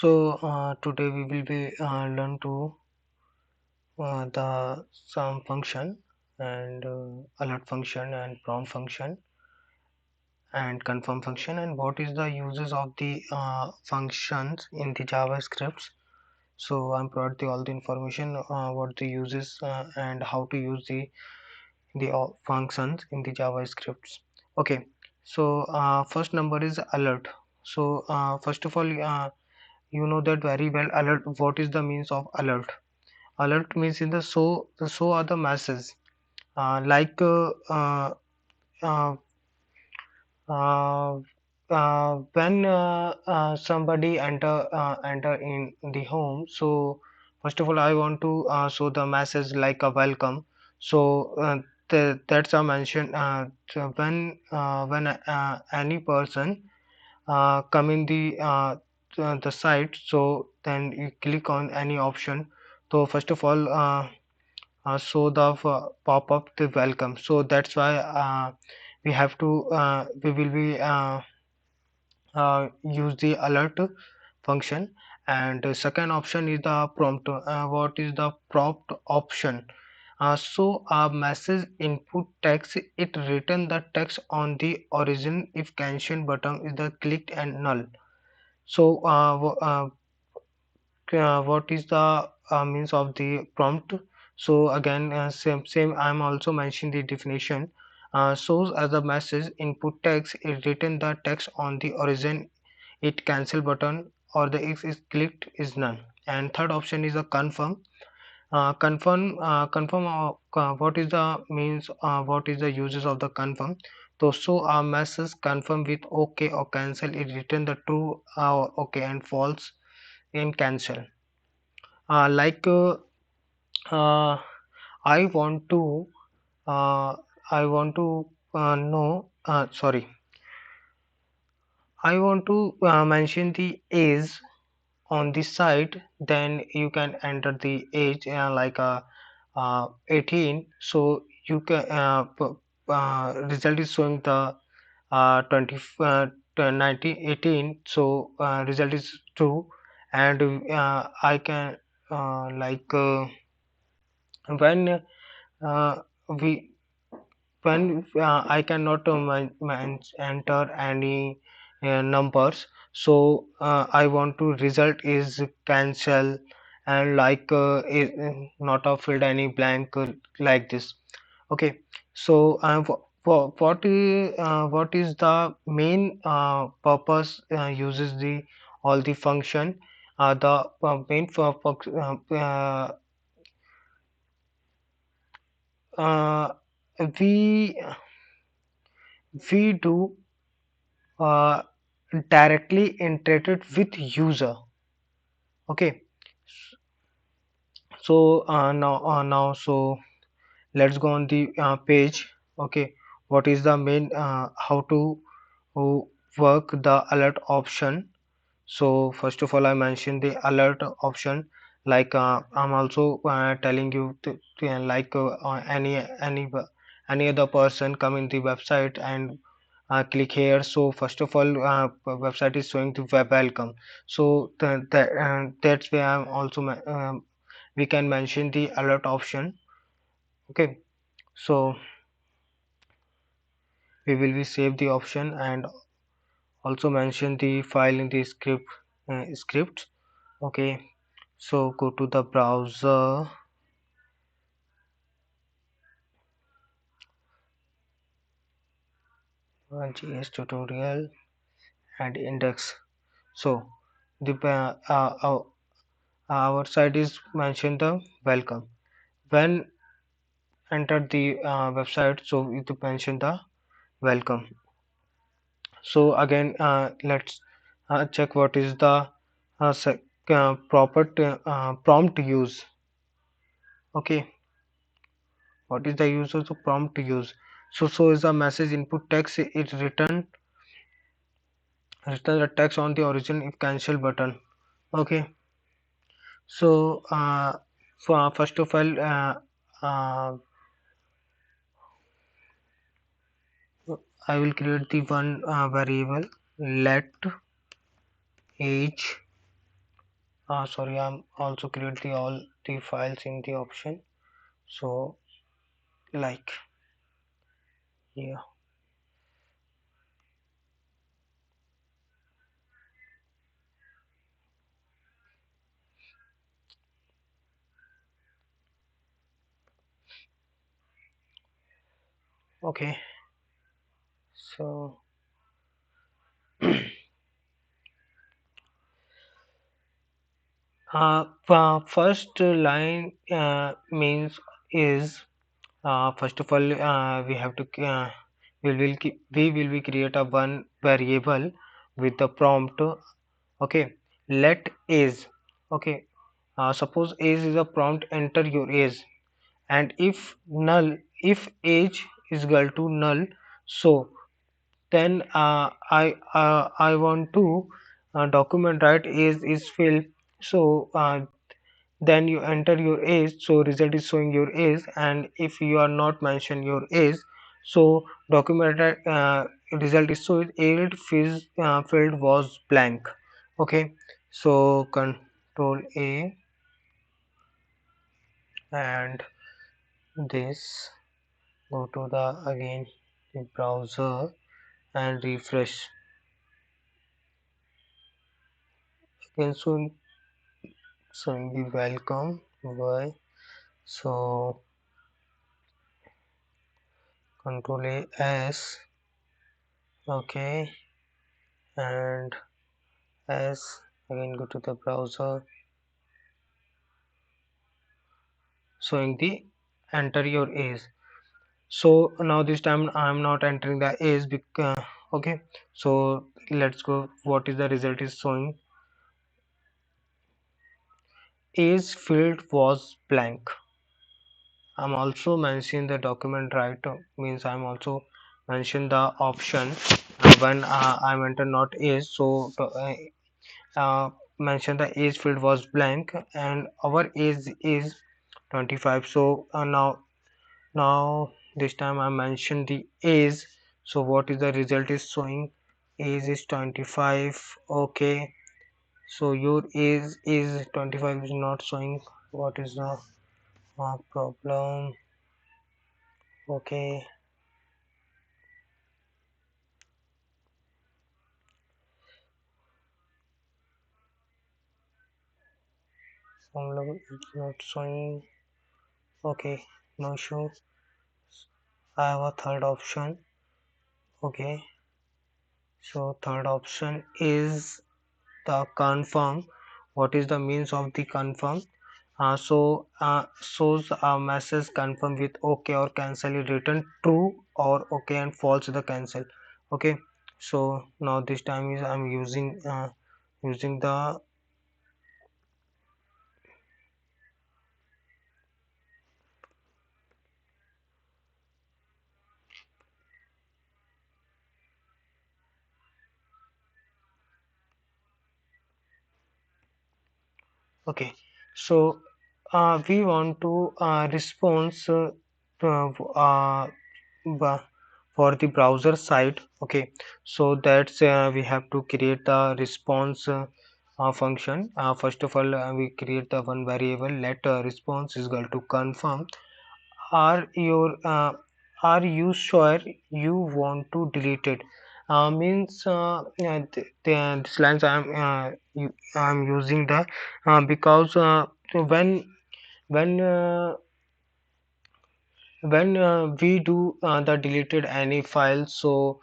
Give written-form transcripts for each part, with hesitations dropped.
Today we will be learn to the sum function and alert function and prompt function and confirm function, and what is the uses of the functions in the JavaScripts. So I'm brought all the information what the uses and how to use the functions in the JavaScripts. Okay, first number is alert. First of all, you know that very well. Alert. What is the means of alert? Alert means in the are the masses. Like uh, uh, when somebody enter in the home. So first of all, I want to show the message like a welcome. So that's a mention. So when any person come in the site, so then you click on any option. So first of all, show the pop-up the welcome. So that's why we will be use the alert function. And the second option is the prompt. What is the prompt option? So a message input text, it return the text on the origin if cancel button is the clicked and null. So what is the means of the prompt? So again, same I'm also mentioning the definition. Shows as a message input text is written the text on the origin, it cancel button or the if is clicked is none. And third option is a confirm. Confirm what is the means, what is the uses of the confirm. So a message confirm with okay or cancel, it return the true okay and false in cancel. Like uh, I want to uh, I want to know sorry, I want to mention the age on the site. Then you can enter the age 18. So you can result is showing the 20 1918. So result is true. And I can like when we when I cannot enter any numbers. So I want to result is cancel, and like not a filled any blank like this. Okay, so what is the main purpose uses the all the function, the main uh, we we do uh, directly integrated with user. Okay, so let's go on the page. Okay, what is the main how to uh, work the alert option. So first of all, I mentioned the alert option. Like I'm also telling you like any other person come in the website and click here. So first of all, website is showing the web welcome. So that's where I'm also we can mention the alert option. Okay, so we will be save the option and also mention the file in the script. Okay, so go to the browser, GS tutorial and index. So the our site is mentioned the welcome. When enter the website, so it mention the welcome. So again, let's check what is the proper prompt use. Okay, what is the use of the prompt use? So is a message input text, it return the text on the origin if cancel button. Okay, so first of all, uh, I will create the one variable let age sorry, I'm also create the all the files in the option. So like here. Okay, so first line means is first of all we have to we will be create a one variable with the prompt. Okay, let is. Okay, suppose age is a prompt, enter your age, and if age is equal to null, so then I want to document right age is filled. So then you enter your age, so result is showing your age, and if you are not mention your age, so documented result is showing age field was blank. Okay, so control A and this, go to the again the browser and refresh again, soon showing the welcome. Why? So control A S. Okay, and S again, go to the browser, showing the enter your age. So now this time I'm not entering the age because okay, so let's go, what is the result is showing age field was blank. I'm also mentioning the document right, means I'm also mention the option when I'm enter not age, so mention the age field was blank and our age is 25. So now this time I mentioned the age, so what is the result is showing age is 25. Okay, so your age is 25 is not showing, what is the problem? Okay, some level it's not showing. Okay, no issue. I have a third option. Okay, so third option is the confirm. What is the means of the confirm? Shows a message confirm with OK or cancel is written true or OK and false the cancel. Okay, so now this time is I'm using the okay. So we want to response b- for the browser side. Okay, so that's we have to create the response function. First of all we create the one variable, let response is equal to confirm. Are you sure you want to delete it? Means this lines I'm using the because when uh, we do the deleted any file, so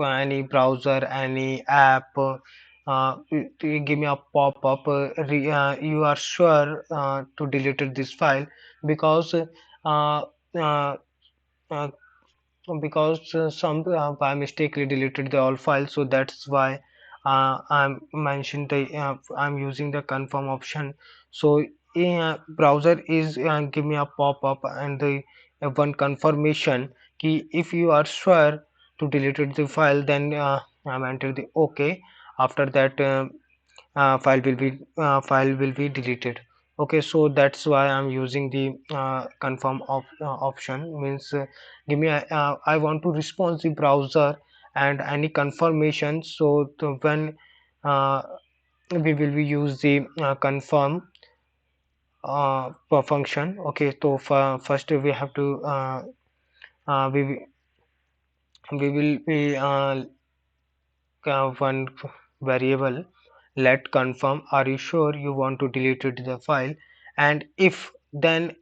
any browser, any app, give me a pop-up, you are sure to delete this file because uh, uh, uh, some by mistakenly deleted the all files, so that's why I'm using the confirm option. So browser is give me a pop-up and the one confirmation key, if you are sure to delete the file, then I'm enter the OK. After that file will be deleted. Okay, so that's why I'm using the confirm option, means give me I want to respond the browser and any confirmation, so when uh, we will be use the confirm per function. Okay, so first we have to we will be one variable, let confirm are you sure you want to delete it the file, and if then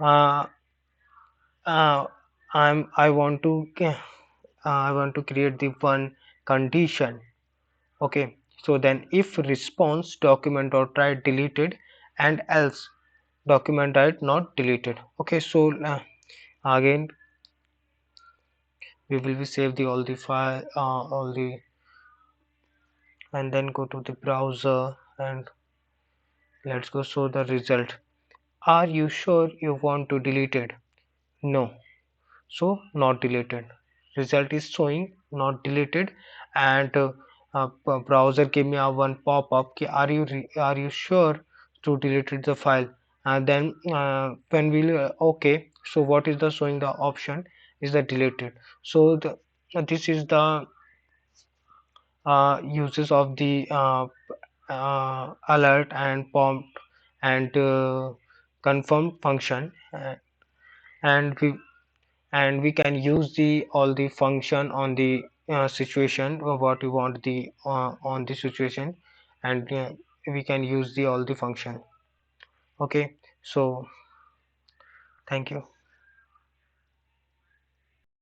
uh, uh, I want to create the one condition. Okay, so then if response document or try deleted, and else document right not deleted. Okay, so again we will be save the all the file all the, and then go to the browser and let's go show the result. Are you sure you want to delete it? No, so not deleted. Result is showing not deleted, and browser gave me a one pop-up ki, are you sure to delete the file, and then when we'll okay, so what is the showing the option is the deleted. So this is the uses of the alert and prompt and confirm function, and we can use the all the function on the situation what we want the on the situation, and we can use the all the function. Okay, so thank you.